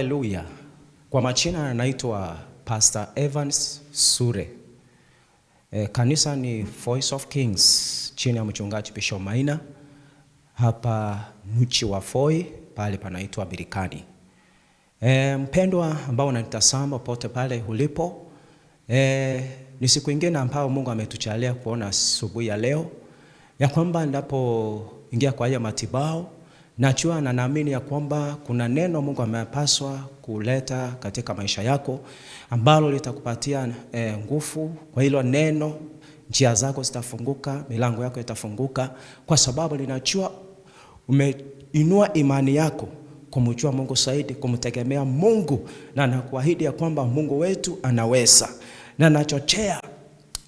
Haleluya. Kwa majina naitwa Pastor Evans Sure. Kanisa ni Voice of Kings chini ya mchungaji Bishop Maina. Hapa mchi wa Voi pale panaitwa Birikani. Mpendwa ambao unanitazama pote pale ulipo. Ni siku nyingine ambao Mungu ametujalia kuona asubuhi ya leo. Ya kwamba ndapo ingia kwa haya matibao, najua na naamini ya kwamba kuna neno Mungu amepaswa kuleta katika maisha yako ambalo litakupatia nguvu. Kwa hilo neno njia zako zitafunguka, milango yako itafunguka, kwa sababu linajua umeinua imani yako kumjua Mungu zaidi, kumtegemea Mungu, na nakuahidi ya kwamba Mungu wetu anaweza. Na nachochea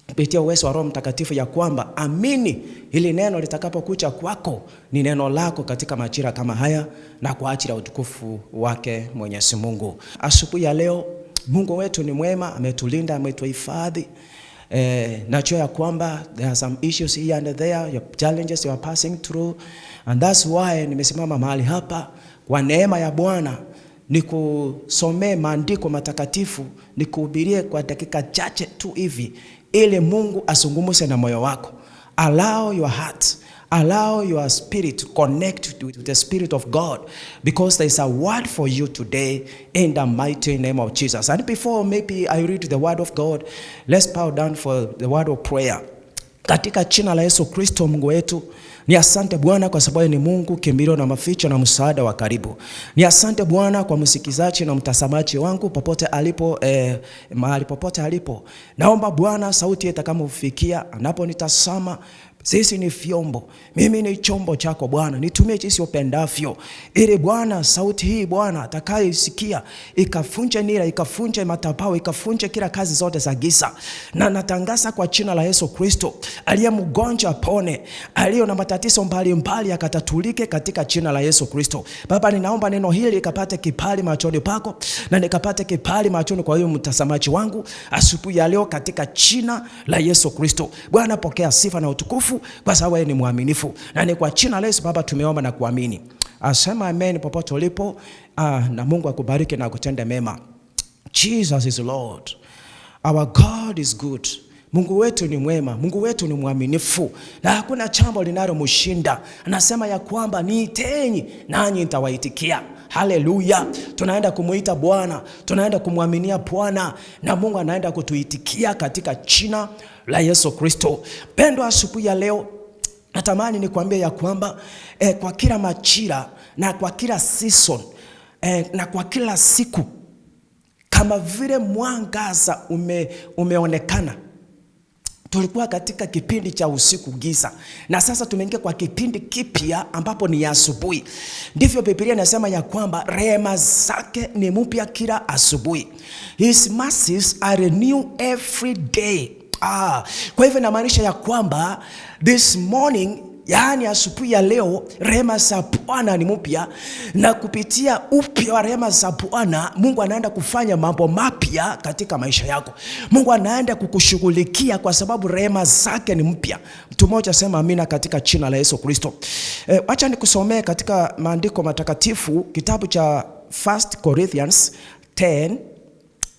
kupitia uwezo wa Roho Mtakatifu ya kwamba amini hili neno litakapokuja kwako ni neno lako katika majira kama haya, na kwa ajili ya utukufu wake Mwenyezi Mungu. Asubuhi ya leo Mungu wetu ni mwema, ametulinda, ametuhifadhi. Najua ya kwamba there are some issues here and there, your challenges you are passing through, and that's why nimesimama mahali hapa kwa neema ya Bwana nikusomee maandiko matakatifu, nikuhubirie kwa dakika chache tu hivi, ili Mungu azungumze na moyo wako. Allow your heart, allow your spirit to connect to the Spirit of God, because there is a word for you today in the mighty name of Jesus. And before maybe I read the word of God, let's bow down for the word of prayer. Katika jina la Yesu Kristo Mungu wetu, ni asante Bwana kwa sababu ni Mungu kimbilio na maficho na msaada wa karibu. Ni asante Bwana kwa msikizaji na mtazamaji wangu popote alipo, mahali popote alipo. Naomba Bwana sauti itakapomfikia anaponitazama, sisi ni vyombo, mimi ni chombo chako Bwana, nitumie jinsi upendavyo, ili Bwana sauti hii Bwana atakayesikia ikafunje nira, ikafunje matabao, ikafunje kila kazi zote za giza. Na natangaza kwa jina la Yesu Kristo, aliye mgonjwa apone, aliye na matatizo mbalimbali akatatulike katika jina la Yesu Kristo. Baba, ninaomba neno hili likapate kibali machoni pako, na nikapate kibali machoni kwa hiyo mtazamaji wangu asubuhi ya leo katika jina la Yesu Kristo. Bwana, pokea sifa na utukufu kwa sababu wewe ni mwaminifu, na ni kwa jina la Yesu Baba tumeomba na kuamini. Asema amen popote ulipo. Na Mungu akubariki na kutende mema. Jesus is Lord. Our God is good. Mungu wetu ni mwema, Mungu wetu ni mwaminifu, na hakuna jambo linalomshinda. Anasema ya kwamba niiteni nanyi nitawaitikia. Haleluya. Tunaenda kumuita Bwana, tunaenda kumwaminia Bwana, na Mungu anaenda kutuitikia katika jina la Yesu Kristo. Pendo, asubuhi ya leo natamani nikwambie ya kwamba kwa kila majira na kwa kila season na kwa kila siku, kama vile mwangaza umeonekana. Tulikuwa katika kipindi cha usiku giza, na sasa tumeingia kwa kipindi kipya ambapo ni asubuhi. Ndivyo Biblia inasema ya kwamba rehema zake ni mpya kila asubuhi. His mercies are new every day. Kwa hivyo inamaanisha ya kwamba this morning, yaani asubuhi ya leo, rehema za Bwana ni mpya, na kupitia upya wa rehema za Bwana Mungu anaenda kufanya mambo mapya katika maisha yako. Mungu anaenda kukushughulikia kwa sababu rehema zake ni mpya. Mtu mmoja sema amina katika jina la Yesu Kristo. Acha nikusomee katika maandiko matakatifu kitabu cha 1 Corinthians 10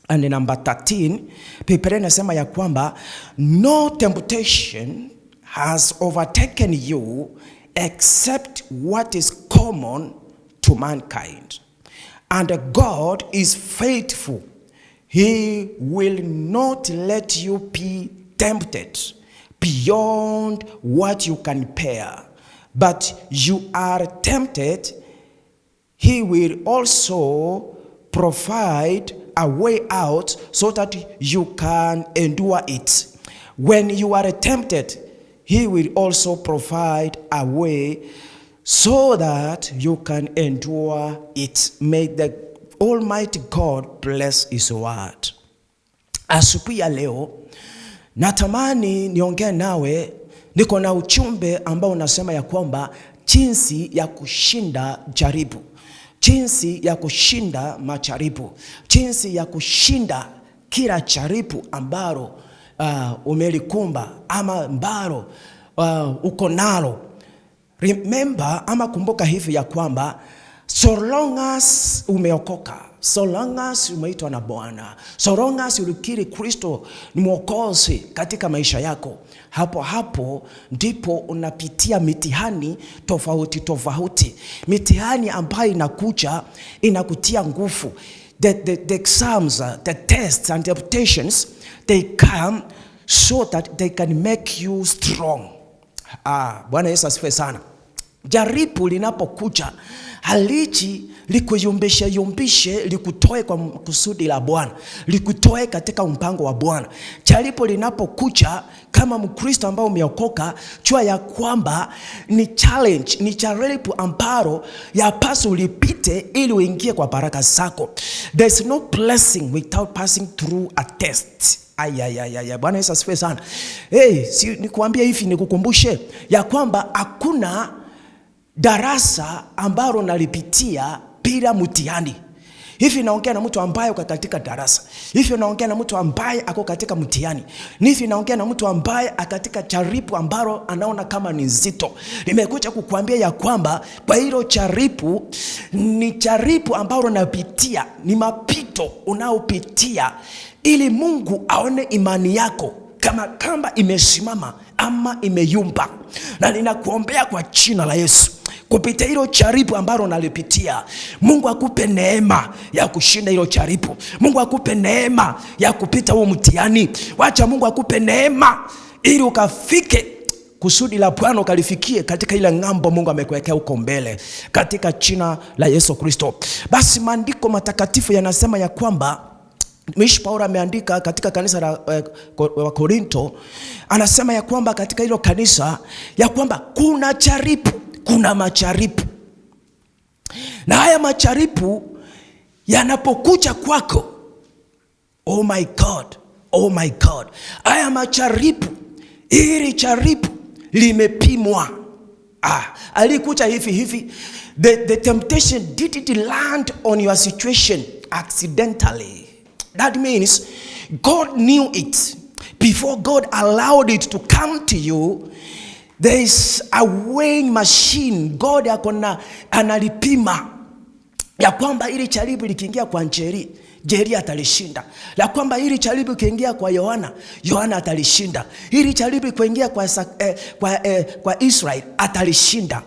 and number 13. Biblia inasema ya kwamba no temptation has overtaken you except what is common to mankind. And God is faithful. He will not let you be tempted beyond what you can bear. But you are tempted, He will also provide a way out so that you can endure it. When you are tempted, He will also provide a way so that you can endure it. May the Almighty God bless His word. Asubuhi ya leo natamani niongee nawe, niko na ujumbe ambao unasema ya kwamba jinsi ya kushinda jaribu, jinsi ya kushinda majaribu, jinsi ya kushinda kila jaribu ambalo umelikumba ama ambalo uko nalo. Remember ama kumbuka hivi ya kwamba so long as umeokoka, So long as umeitwa na Bwana, so long as ulikiri Kristo ni Mwokozi katika maisha yako, hapo ndipo unapitia mitihani tofauti. Mitihani ambayo inakuja inakutia nguvu. The exams, the tests and the temptations, they come so that they can make you strong. Bwana Yesu asifiwe sana. Jaribu linapokuja haliji likuyumbishe likutoe kwa kusudi la Bwana, likutoe katika mpango wa Bwana. Jaribu linapokuja kama Mkristo ambao umeokoka, jua ya kwamba ni challenge, ni jaribu ambalo yapaswa ulipite ili uingie kwa baraka zako. There's no blessing without passing through a test. Bwana Yesu asifiwe sana. Si nikuambia hivi, nikukumbushe ya kwamba hakuna darasa ambalo nalipitia bila mtihani. Hivi naongea na mtu ambaye uko katika darasa. Hivi naongea na mtu ambaye ako katika mtihani. Hivi naongea na mtu ambaye akatika jaribu ambalo anaona kama ni nzito. Nimekuja kukuambia ya kwamba kwa hilo jaribu, ni jaribu ambalo napitia, ni mapito unaopitia ili Mungu aone imani yako kama imesimama ama imeyumba. Na ninakuombea kwa jina la Yesu, kupitia hilo jaribu ambalo nalipitia, Mungu akupe neema ya kushinda hilo jaribu. Mungu akupe neema ya kupita huo mtihani. Wacha Mungu akupe neema ili ukafike kusudi la Bwana, ukalifikie katika ile ng'ambo Mungu amekuwekea huko mbele, katika jina la Yesu Kristo. Basi maandiko matakatifu yanasema ya kwamba, Mtumishi Paulo ameandika katika kanisa la Korinto, anasema ya kwamba katika hilo kanisa ya kwamba kuna majaribu. Na haya majaribu yanapokuja kwako, oh my God, haya majaribu, ili jaribu limepimwa. Alikuja hivi. The temptation didn't land on your situation accidentally. That means God knew it before God allowed it to come to you. There is a weighing machine. God analipima ya kwamba ili jaribu likiingia kwa Njeri atalishinda. La kwamba ili jaribu likiingia kwa Yohana atalishinda. Ili jaribu kuingia kwa Israel atalishinda.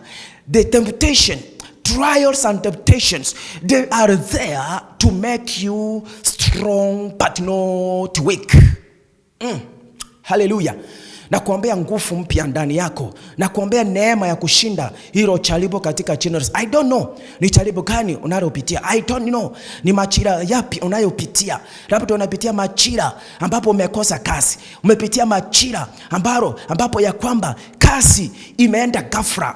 The temptation, trials and temptations, they are there to make you strong but not weak. Hallelujah. Na kuombea nguvu mpya ndani yako, na kuombea neema ya kushinda hilo jaribu katika jina. I don't know ni jaribu gani unalopitia. I don't know ni majira yapi unayopitia. Labda unapitia majira ambapo umekosa kazi. Umepitia majira ambapo ya kwamba kazi imeenda ghafla.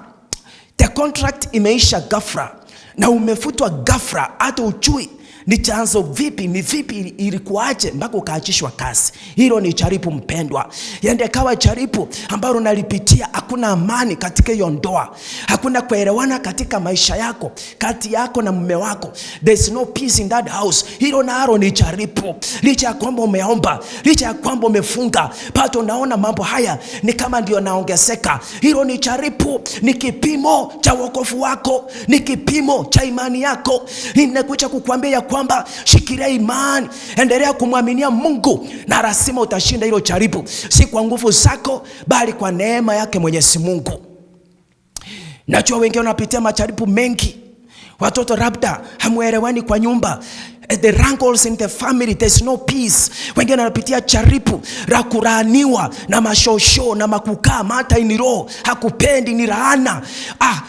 The contract imeisha ghafla na umefutwa ghafla, hata ujui ni chanzo vipi, ni vipi ilikuaje mpaka ukaachishwa kazi. Hilo ni jaribu mpendwa. Yende kawa jaribu ambalo unalipitia, hakuna amani katika hiyo ndoa, hakuna kuelewana katika maisha yako, kati yako na mume wako. There's no peace in that house. Hilo nalo ni jaribu. Licha ya kwamba umeomba, licha ya kwamba umefunga, bado unaona mambo haya ni kama ndio naongezeka. Hilo ni jaribu. Ni kipimo cha wokovu wako, ni kipimo cha imani yako. Ninakuja kukuambia kwamba shikilia imani, endelea kumwaminia Mungu, na lazima utashinda hilo jaribu, si kwa nguvu zako bali kwa neema yake Mwenyezi Mungu. Najua wengine wanapitia majaribu mengi. Watoto labda hamuelewani kwa nyumba, the rankles in the family, there's no peace. Wengine wanapitia jaribu la kulaaniwa na mashosho na makukaa, hata ni roho hakupendi, ni laana.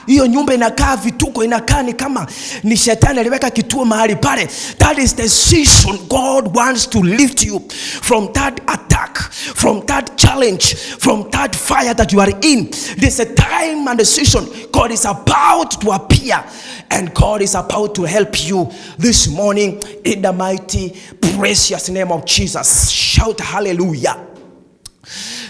Hiyo nyumba inakaa vituko, inakaa ni kama ni shetani aliweka kituo mahali pale. That is the season God wants to lift you from that attack, from that challenge, from that fire that you are in. This is a time and a season God is about to appear, and God is about to help you this morning in the mighty precious name of Jesus. Shout hallelujah.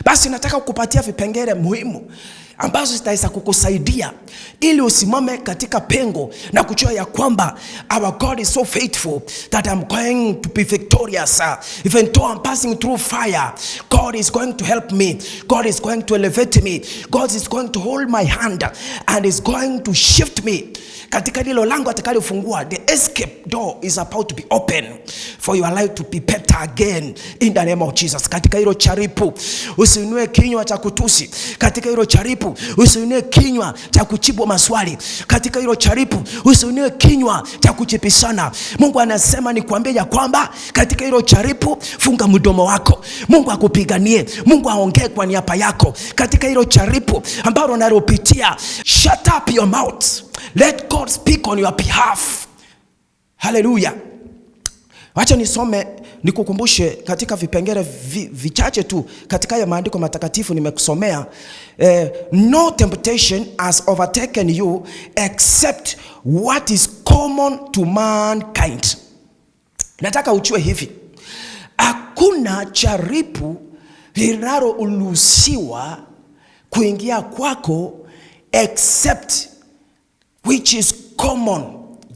Basi nataka kukupatia vipengele muhimu ambazo zitaweza kukusaidia ili usimame katika pengo na kujua ya kwamba our God is so faithful that I'm going to be victorious. Even though I'm passing through fire, God is going to help me. God is going to elevate me. God is going to hold my hand and is going to shift me katika lilo lango atakalofungua, the escape door is about to be open for your life to be better again in the name of Jesus. Katika hilo jaribu usiinue kinywa cha kutusi, katika hilo jaribu usiinue kinywa cha kujibu maswali, katika hilo jaribu usiinue kinywa cha kuchipishana. Mungu anasema nikwambie ya kwamba katika hilo jaribu funga mdomo wako, Mungu akupiganie, Mungu aongee kwa niaba yako. Katika hilo jaribu ambalo unalopitia, shut up your mouth, let God speak on your behalf. Hallelujah. Wacha nisome nikukumbushe katika vipengele vichache tu katika ya maandiko matakatifu nimekusomea. No temptation has overtaken you except what is common to mankind. Nataka uchue hivi, hakuna jaribu linaloruhusiwa kuingia kwako except which is common,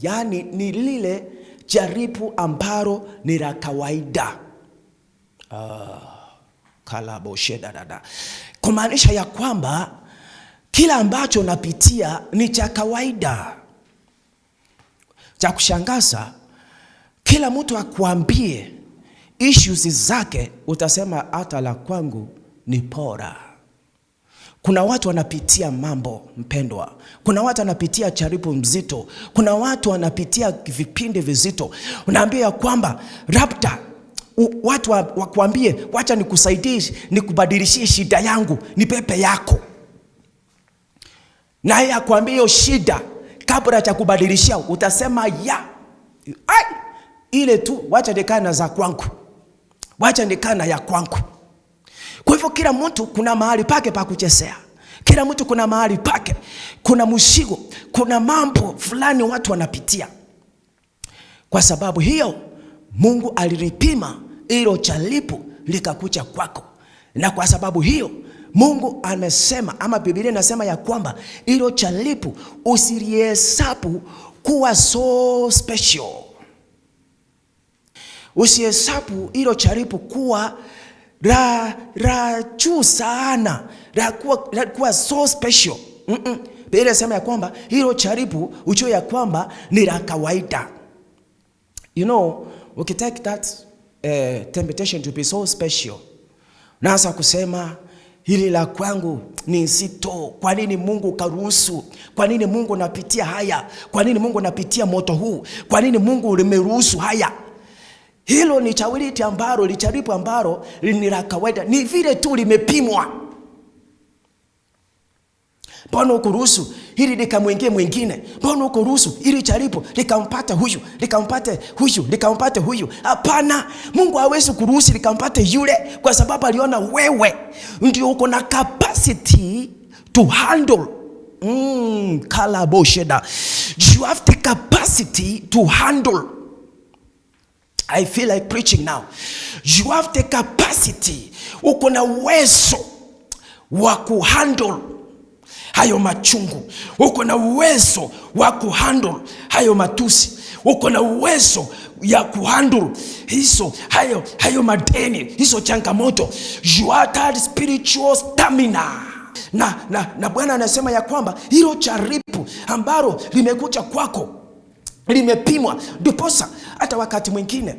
yani ni lile jaribu ambalo ni la kawaida. Kumaanisha ya kwamba kila ambacho unapitia ni cha kawaida. Cha kushangaza, kila mtu akuambie issues zake, utasema hata la kwangu ni bora. Kuna watu wanapitia mambo, mpendwa. Kuna watu wanapitia jaribu mzito. Kuna watu wanapitia vipindi vizito. Unaambia ya kwamba labda watu wakuambie wacha nikusaidie, nikubadilishie shida yangu, ni pepe yako. Na yeye akwambie hiyo shida, kabla cha kubadilishia utasema ile tu wacha nikana za kwangu, wacha nikana ya kwangu. Kwa hivyo kila mtu kuna mahali pake pa kuchezea. Kila mtu kuna mahali pake, kuna mshigo, kuna mambo fulani watu wanapitia. Kwa sababu hiyo Mungu alilipima hilo jaribu likakuja kwako. Na kwa sababu hiyo Mungu amesema, ama Biblia inasema ya kwamba hilo jaribu usilihesabu kuwa so special. Usihesabu hilo jaribu kuwa la juu sana, la kuwa so special. Biblia inasema ya kwamba hilo jaribu ujue ya kwamba ni la kawaida. You know, we can take that temptation to be so special. Naanza kusema hili la kwangu ni nzito. Kwa nini Mungu karuhusu? Kwa nini Mungu napitia haya? Kwa nini Mungu napitia moto huu? Kwa nini Mungu limeruhusu haya? Hilo ni jaribu ambalo ni la kawaida, ni vile tu limepimwa. Mbona ukuruhusu hili likamwingie mwingine? Mbona ukuruhusu hili jaribu likampata huyu, likampate huyu, likampate huyu? Hapana, Mungu hawezi kuruhusu likampate yule, kwa sababu aliona wewe ndio uko na capacity to handle. Kalabosheda. You have the capacity to handle. I feel like preaching now. You have the capacity, uko na uwezo wa kuhandle hayo machungu. Uko na uwezo wa kuhandle hayo matusi. Uko na uwezo ya kuhandle hayo madeni, hizo changamoto. You are that spiritual stamina. Na Bwana anasema ya kwamba hilo jaribu ambalo limekuja kwako limepimwa. Ndiposa hata wakati mwingine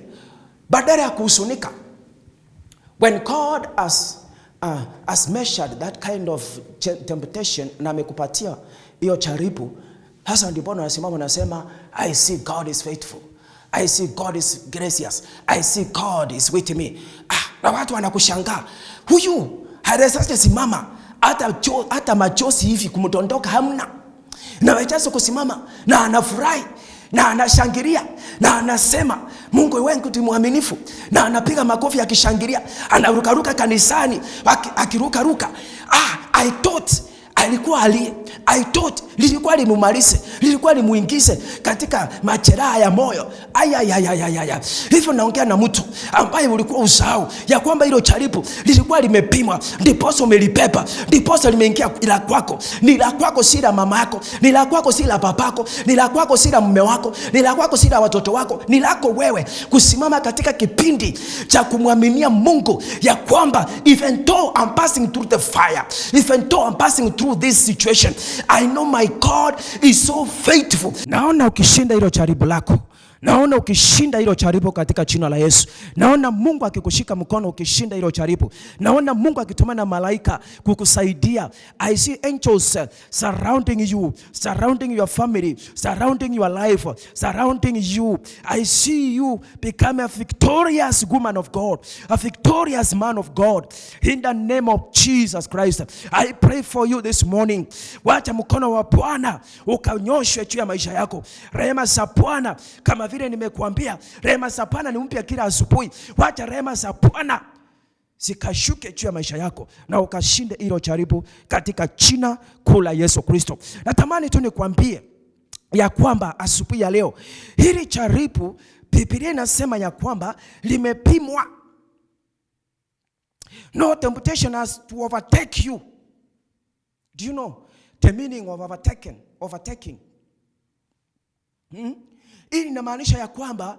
badala ya kuhusunika, when God has measured that kind of temptation na amekupatia hiyo jaribu, hasa ndipo unasimama unasema, I see God is faithful, I see God is gracious, I see God is with me. Na watu wanakushangaa, huyu hawezi simama hata machozi hivi kumdondoka hamna, na wewe kusimama na anafurahi na anashangilia na anasema Mungu wangu ni mwaminifu, na anapiga makofi akishangilia, anarukaruka kanisani akirukaruka. I thought lilikuwa limumalize, lilikuwa limuingize katika majeraha ya moyo. Hivyo naongea na mtu ambaye ulikuwa usahau ya kwamba hilo jaribu lilikuwa limepimwa, ndiposa umelipepa, ndiposa limeingia ila kwako. Ni la kwako, si la mama yako, ni la kwako, si la babako, ni la kwako, si la mume wako, ni la kwako, si la watoto wako. Ni lako wewe kusimama katika kipindi cha kumwaminia Mungu ya kwamba even though I'm passing through the fire, even though I'm passing through this situation. I know my God is so faithful. Naona ukishinda hilo jaribu lako. Naona ukishinda hilo jaribu katika jina la Yesu. Naona Mungu akikushika mkono ukishinda hilo jaribu. Naona Mungu akitumana malaika kukusaidia. I see angels surrounding you, surrounding your family, surrounding your life, surrounding you. I see you become a victorious woman of God, a victorious man of God. In the name of Jesus Christ, I pray for you this morning. Wacha mkono wa Bwana ukanyoshwe juu ya maisha yako. Rehema za Bwana, kama vile nimekuambia, rehema za Bwana ni mpya kila asubuhi. Wacha rehema za Bwana zikashuke juu ya maisha yako na ukashinde hilo jaribu katika jina kuu la Yesu Kristo. Natamani tu nikwambie ya kwamba asubuhi ya leo hili jaribu Biblia inasema ya kwamba limepimwa. No temptation has to overtake you. Do you know the meaning of overtaking? Hii inamaanisha ya kwamba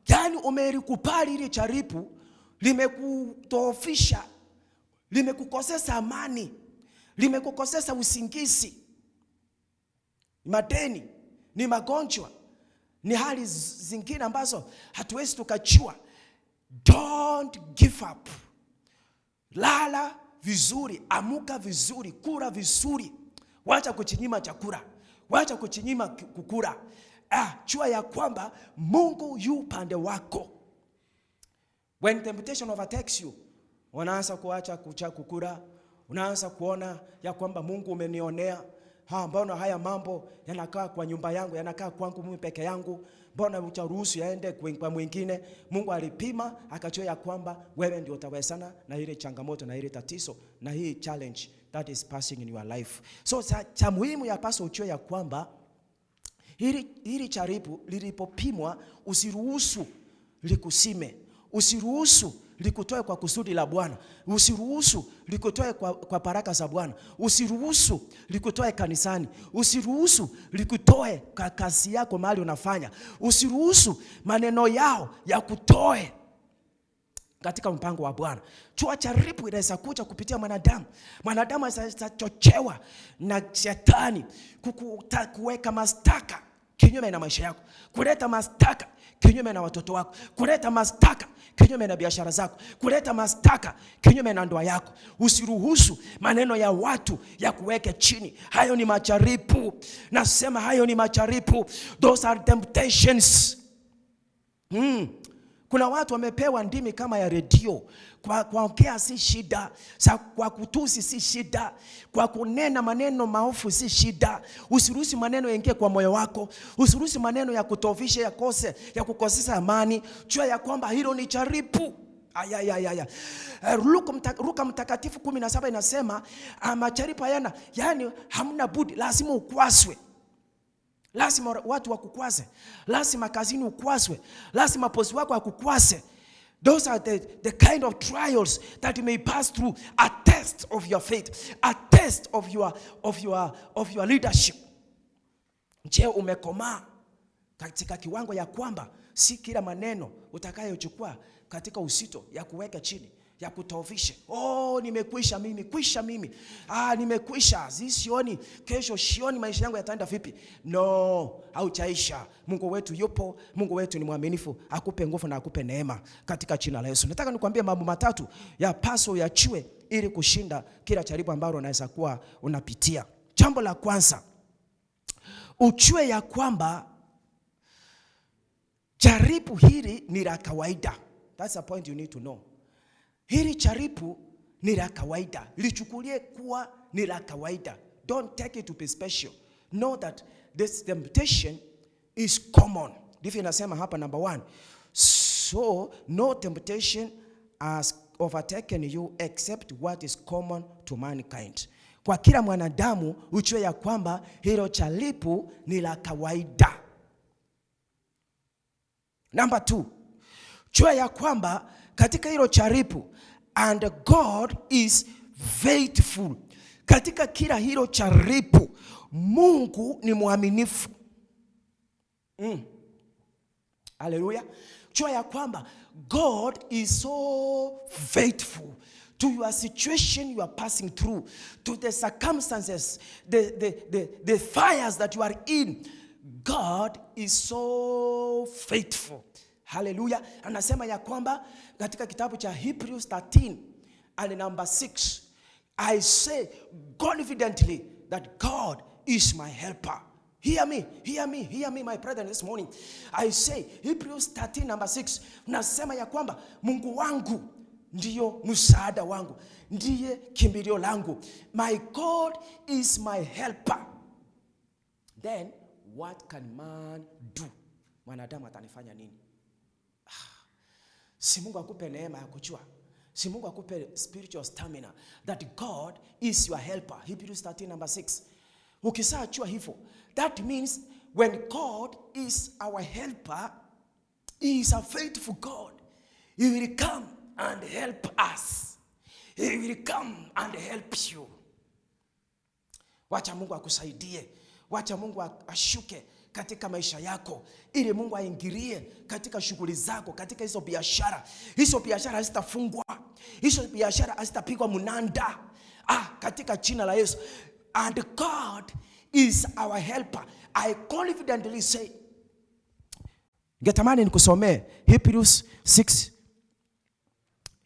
yani umelikubali hili jaribu, limekudhoofisha, limekukosesa amani, limekukosesa usingizi, madeni, ni magonjwa, ni hali zingine ambazo hatuwezi tukachua. Don't give up. Lala vizuri, amuka vizuri, kula vizuri. Wacha kuchinyima chakula, wacha kuchinyima kukula. Chua ya kwamba Mungu yu pande wako. When temptation overtakes you, unaanza kuacha kukula, unaanza kuona ya kwamba Mungu umenionea. Mbona haya mambo yanakaa kwa nyumba yangu, yanakaa kwangu mimi peke yangu? Mbona ucharuhusu yaende kwa mwingine? Mungu alipima akajua ya kwamba wewe ndio utawezana na ile changamoto na ile tatizo na hii challenge that is passing in your life. So cha muhimu yapaswa ujue ya kwamba hili jaribu lilipopimwa, usiruhusu likusime, usiruhusu likutoe kwa kusudi la Bwana, usiruhusu likutoe kwa baraka za Bwana, usiruhusu likutoe kanisani, usiruhusu likutoe kwa kazi yako mahali unafanya, usiruhusu maneno yao ya kutoe katika mpango wa Bwana. Chua jaribu inaweza kuja kupitia mwanadamu. Mwanadamu anaweza chochewa na shetani kuweka mastaka kinyume na maisha yako, kuleta mastaka kinyume na watoto wako, kuleta mastaka kinyume na biashara zako, kuleta mastaka kinyume na ndoa yako. Usiruhusu maneno ya watu ya kuweke chini. Hayo ni majaribu. Nasema hayo ni majaribu. Those are temptations. Kuna watu wamepewa ndimi kama ya redio. Kwa kuongea si shida, kwa kutusi si shida, kwa kunena maneno maofu si shida. Usiruhusu maneno yaingie kwa moyo wako. Usiruhusu maneno ya kutofisha, ya kukosesa amani. Jua ya kwamba hilo ni jaribu. Luka Mtakatifu 17 inasema majaribu hayana, yani hamna budi, lazima ukwaswe. Lazima watu wakukwaze, lazima kazini ukwaswe, lazima bosi wako akukwase. Those are the kind of trials that you may pass through, a test of your faith, a test of your leadership. Je, umekomaa katika kiwango ya kwamba si kila maneno utakayochukua katika usito ya kuweka chini, ya kutofisha? Nimekwisha mimi. Nimekwisha. Sioni kesho, sioni maisha yangu yataenda vipi? No, hauchaisha. Mungu wetu yupo, Mungu wetu ni mwaminifu, akupe nguvu na akupe neema katika jina la Yesu. Nataka nikwambie mambo matatu yapaswa uyachue ili kushinda kila jaribu ambalo unaweza kuwa unapitia. Jambo la kwanza, uchue ya kwamba jaribu hili ni la kawaida. That's a point you need to know. Hili jaribu ni la kawaida. Lichukulie kuwa ni la kawaida. Don't take it to be special. Know that this temptation is common. Ndivyo inasema hapa number 1. So no temptation has overtaken you except what is common to mankind. Kwa kila mwanadamu ujue ya kwamba hilo jaribu ni la kawaida. Number 2. Jua ya kwamba katika hilo jaribu, and God is faithful. Katika kila hilo jaribu, Mungu ni mwaminifu. Hallelujah. Jua ya kwamba God is so faithful to your situation you are passing through, to the circumstances, the fires that you are in, God is so faithful. Hallelujah. Anasema ya kwamba katika kitabu cha Hebrews 13 and number 6, I say confidently that God is my helper. Hear me, hear me, hear me, my brethren, this morning. I say, Hebrews 13 number 6, nasema ya kwamba Mungu wangu ndiyo msaada wangu, ndiye kimbilio langu. My God is my helper. Then what can man do? Mwanadamu atanifanya nini? Si Mungu akupe neema ya kujua. Si Mungu akupe spiritual stamina that God is your helper. Hebrews 13 number 6. Ukisajua hivyo, that means when God is our helper, He is a faithful God. He will come and help us. He will come and help you. Wacha Mungu akusaidie. Wacha Mungu ashuke katika maisha yako, ili Mungu aingilie katika shughuli zako, katika hizo biashara. Hizo biashara hazitafungwa. Hizo biashara hazitapigwa munanda. Katika jina la Yesu. And God is our helper. I confidently say. Getamani nikusomee Hebrews 6.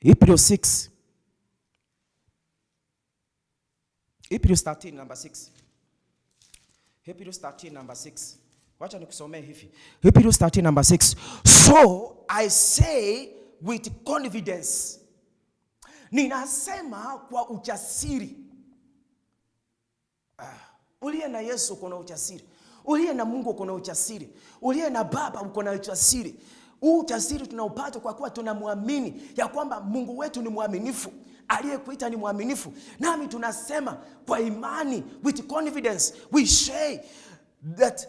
Hebrews 6. Hebrews 13 number 6. Hebrews 13 number 6. Wacha nikusomee hivi. Hebrews 13 number 6. So I say with confidence. Ninasema kwa ujasiri. Uliye na Yesu uko na ujasiri. Uliye na Mungu uko na ujasiri. Uliye na Baba uko na ujasiri. Ujasiri tunaupata kwa kuwa tunamwamini ya kwamba Mungu wetu ni mwaminifu. Aliyekuita ni mwaminifu. Nami tunasema kwa imani, with confidence, we say that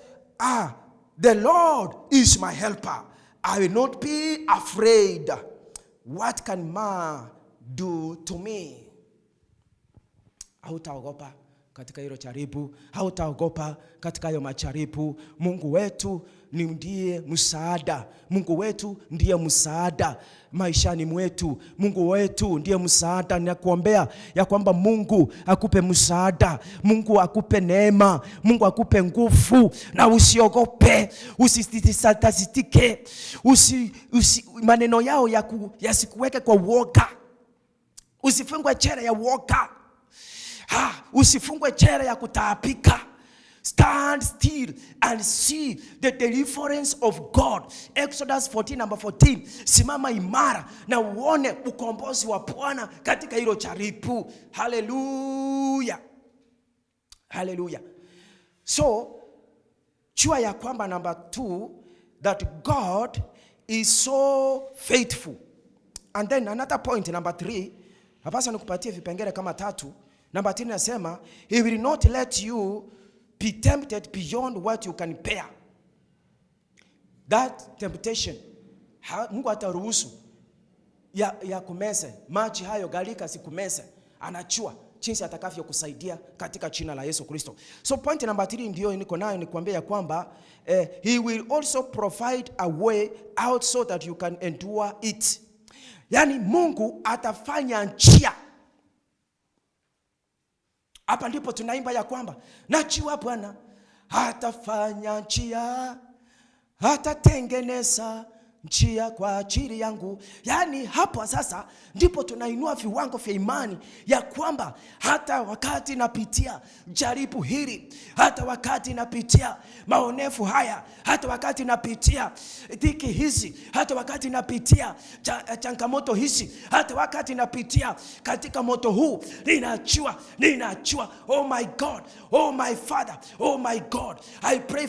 the Lord is my helper. I will not be afraid. What can man do to me? Hautaogopa katika hilo jaribu, hautaogopa katika hayo majaribu. Mungu wetu ndiye msaada. Mungu wetu ndiye msaada maishani mwetu. Mungu wetu ndiye msaada. Ninakuombea ya kwamba Mungu akupe msaada, Mungu akupe neema, Mungu akupe nguvu, na usiogope, usisitasitike, maneno yao yasikuweke kwa uoga. Usifungwe jela ya uoga. Usifungwe jela ya kutaabika. Stand still and see the deliverance of God. Exodus 14 number 14. Simama imara na uone ukombozi wa Bwana katika hilo jaribu. Hallelujah. Hallelujah. So, jua ya kwamba number 2, that God is so faithful. And then another point number 3. Hapasa nikupatie vipengele kama 3. Number 3 nasema, He will not let you be tempted beyond what you can bear. That temptation, Mungu ataruhusu ya kumeze. Maji hayo galika sikumeze. Anachua jinsi atakavyo kusaidia katika jina la Yesu Kristo. So point number 3 ndio niko nayo, ni kuambia kwamba He will also provide a way out so that you can endure it. Yani Mungu atafanya njia. Hapa ndipo tunaimba ya kwamba najua Bwana atafanya njia, atatengeneza njia kwa ajili yangu. Yani hapo sasa ndipo tunainua viwango vya imani ya kwamba hata wakati napitia jaribu hili, hata wakati napitia maonevu haya, hata wakati napitia dhiki hizi, hata wakati napitia changamoto hizi, hata wakati napitia katika moto huu, ninajua, oh my God, oh my Father, oh my God, I pray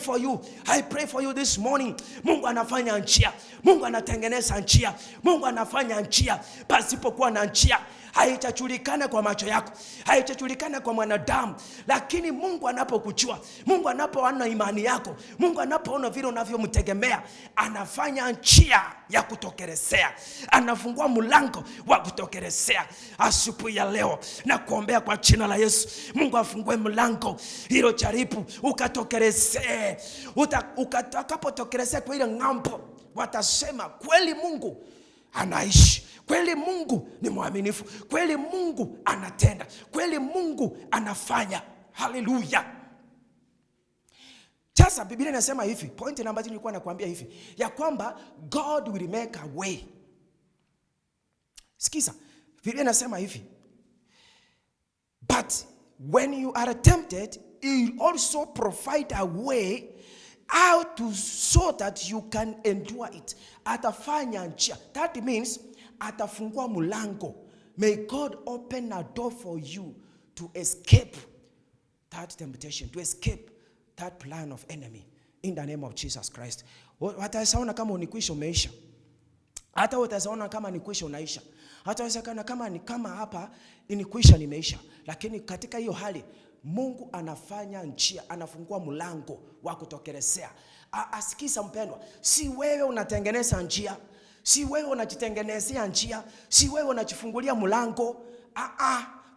for you this morning. Mungu anafanya njia. Mungu anatengeneza njia. Mungu anafanya njia pasipokuwa na njia. Haitajulikana kwa macho yako, haitajulikana kwa mwanadamu, lakini Mungu anapokujua, Mungu anapoona imani yako, Mungu anapoona vile unavyomtegemea, anafanya njia ya kutokelezea, anafungua mlango wa kutokelezea. Asubuhi ya leo na kuombea kwa jina la Yesu, Mungu afungue mlango hilo jaribu ukatokelezee. Utakapotokelezea kwa ile ng'ambo, watasema kweli Mungu anaishi, Kweli Mungu ni mwaminifu. Kweli Mungu anatenda. Kweli Mungu anafanya. Haleluya. Sasa Biblia inasema hivi, point namba 3 nilikuwa nakwambia hivi, ya kwamba God will make a way. Sikiza, Biblia inasema hivi, but when you are tempted, he will also provide a way out to so that you can endure it. Atafanya njia. That means atafungua mlango. May God open a door for you to escape that temptation, to escape that plan of enemy, in the name of Jesus Christ. Watasaona kama unikwisha umeisha. Hata watasaona kama nikwisha unaisha. Hata watasaona kama ni kama hapa inikwisha nimeisha. Lakini katika hiyo hali Mungu anafanya njia, anafungua mlango wa kutokelezea. Asikiza mpendwa, si wewe unatengeneza njia, si wewe unajitengenezea njia, si wewe unajifungulia mlango.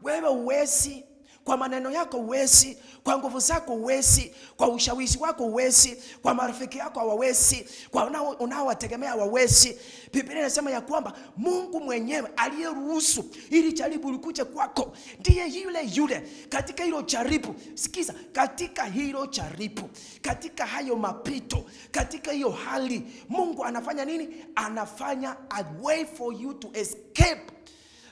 Wewe uwezi. Kwa maneno yako uwezi, kwa nguvu zako uwezi, kwa ushawishi wako uwezi, kwa marafiki yako hawawezi, kwa unaowategemea hawawezi. Biblia inasema ya kwamba Mungu mwenyewe aliyeruhusu ili jaribu likuje kwako ndiye yule katika hilo jaribu. Sikiza, katika hilo jaribu, katika hayo mapito, katika hiyo hali, Mungu anafanya nini? Anafanya a way for you to escape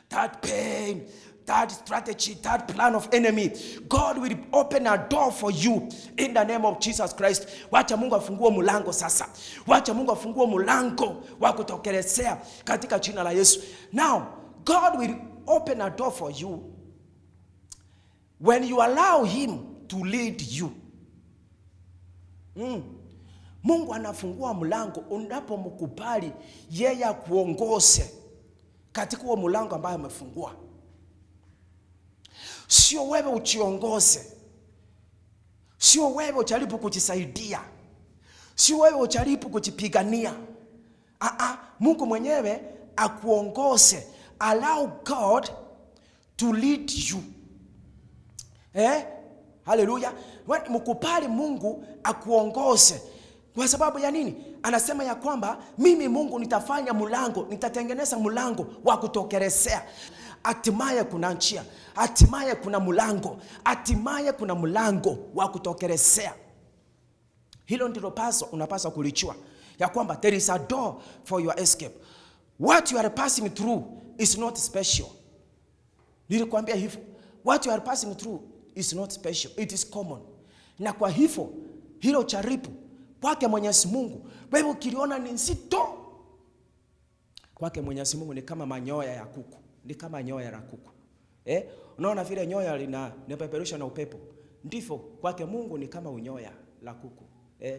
that pain, that strategy, that plan of enemy. God will open a door for you in the name of Jesus Christ. Wacha Mungu afungue mlango sasa. Wacha Mungu afungue mlango wa kutokelezea katika jina la Yesu. Now, God will open a door for you when you allow him to lead you. Mungu anafungua mlango unapomkubali yeye akuongoze katika huo mlango ambao amefungua. Sio wewe uchiongoze. Sio wewe ujaribu kujisaidia. Sio wewe ujaribu kujipigania. Mungu mwenyewe akuongoze. Allow God to lead you. Hallelujah. Mkubali Mungu akuongoze. Kwa sababu ya nini? Anasema ya kwamba mimi Mungu nitafanya mlango, nitatengeneza mlango wa kutokelezea. Hatimaye kuna njia, hatimaye kuna mlango, hatimaye kuna mlango wa kutokelezea. Hilo ndilo paso unapaswa kulijua, ya kwamba there is a door for your escape. What you are passing through is not special. Nilikwambia hivyo. What you are passing through is not special, it is common. Na kwa hivyo hilo jaribu kwake Mwenyezi Mungu, wewe ukiliona ni nzito, kwake Mwenyezi Mungu ni kama manyoya ya kuku. Ni kama nyoya la kuku. Unaona vile nyoya linapeperushwa na upepo? Ndivyo kwake Mungu ni kama unyoya la kuku.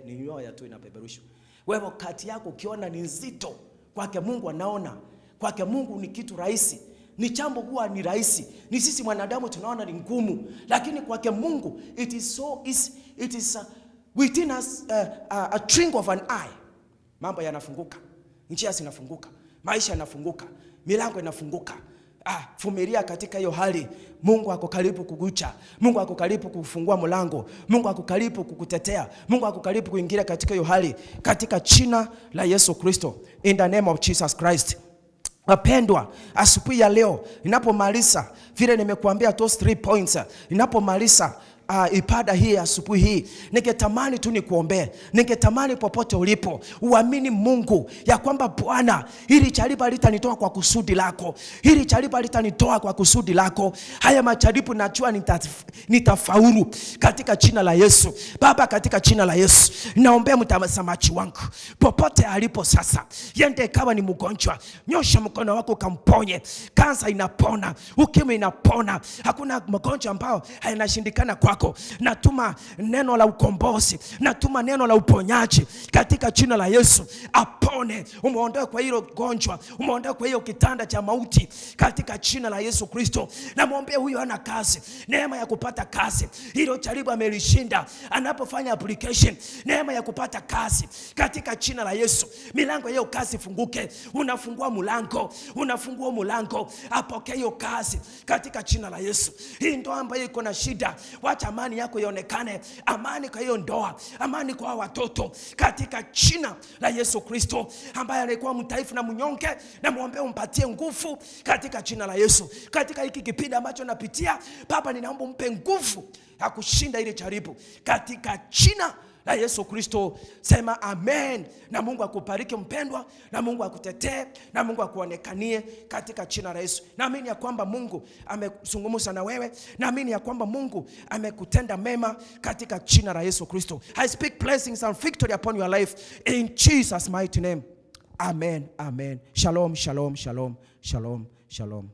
Ni nyoya tu inapeperushwa. Wewe kati yako ukiona ni nzito, kwake Mungu anaona. Kwake Mungu ni kitu rahisi. Ni jambo huwa ni rahisi. Ni sisi wanadamu tunaona ni ngumu, lakini kwake Mungu it is so easy. It is within us a twinkle of an eye. Mambo yanafunguka. Njia zinafunguka. Maisha yanafunguka. Milango inafunguka. Vumilia katika hiyo hali. Mungu ako karibu kukucha. Mungu ako karibu kufungua mlango. Mungu ako karibu kukutetea. Mungu ako karibu kuingia katika hiyo hali, katika jina la Yesu Kristo, in the name of Jesus Christ. Wapendwa, asubuhi ya leo ninapomaliza vile nimekuambia those 3 points, ninapomaliza ibada hii asubuhi hii, ningetamani tu nikuombee. Ningetamani popote ulipo uamini Mungu ya kwamba Bwana, hili jaribu litanitoa kwa kusudi lako. Hili jaribu litanitoa kwa kusudi lako. Haya majaribu najua nitafaulu katika jina la Yesu. Baba, katika jina la Yesu, naombea mtazamaji wangu popote alipo sasa. Yende kawa ni mgonjwa, nyosha mkono wako kamponye. Kansa inapona, ukimwi inapona. Hakuna mgonjwa ambao hayanashindikana kwako. Natuma neno la ukombozi, natuma neno la uponyaji katika jina la Yesu. Apone, umuondoe kwa hilo gonjwa, umuondoe kwa hiyo kitanda cha mauti katika jina la Yesu Kristo. Na muombe huyo ana kazi, neema ya kupata kazi. Hilo jaribu amelishinda, anapofanya application, neema ya kupata kazi katika jina la Yesu. Milango hiyo kazi funguke. Unafungua mlango, unafungua mlango, apokee hiyo kazi katika jina la Yesu. Hii ndio ambayo iko na shida, wacha Wacha amani yako ionekane, amani kwa hiyo ndoa, amani kwa watoto, katika jina la Yesu Kristo. Ambaye alikuwa mtaifu na mnyonge, na muombe umpatie nguvu katika jina la Yesu. Katika hiki kipindi ambacho napitia, Baba ninaomba umpe nguvu ya kushinda ile jaribu katika jina la Yesu Kristo. Sema amen. Na Mungu akubariki mpendwa, na Mungu akutetee, na Mungu akuonekanie katika jina la Yesu. Naamini ya kwamba Mungu amezungumza na wewe, naamini ya kwamba Mungu amekutenda mema katika jina la Yesu Kristo. I speak blessings and victory upon your life in Jesus mighty name. Amen. Amen. Shalom, shalom, shalom, shalom, shalom.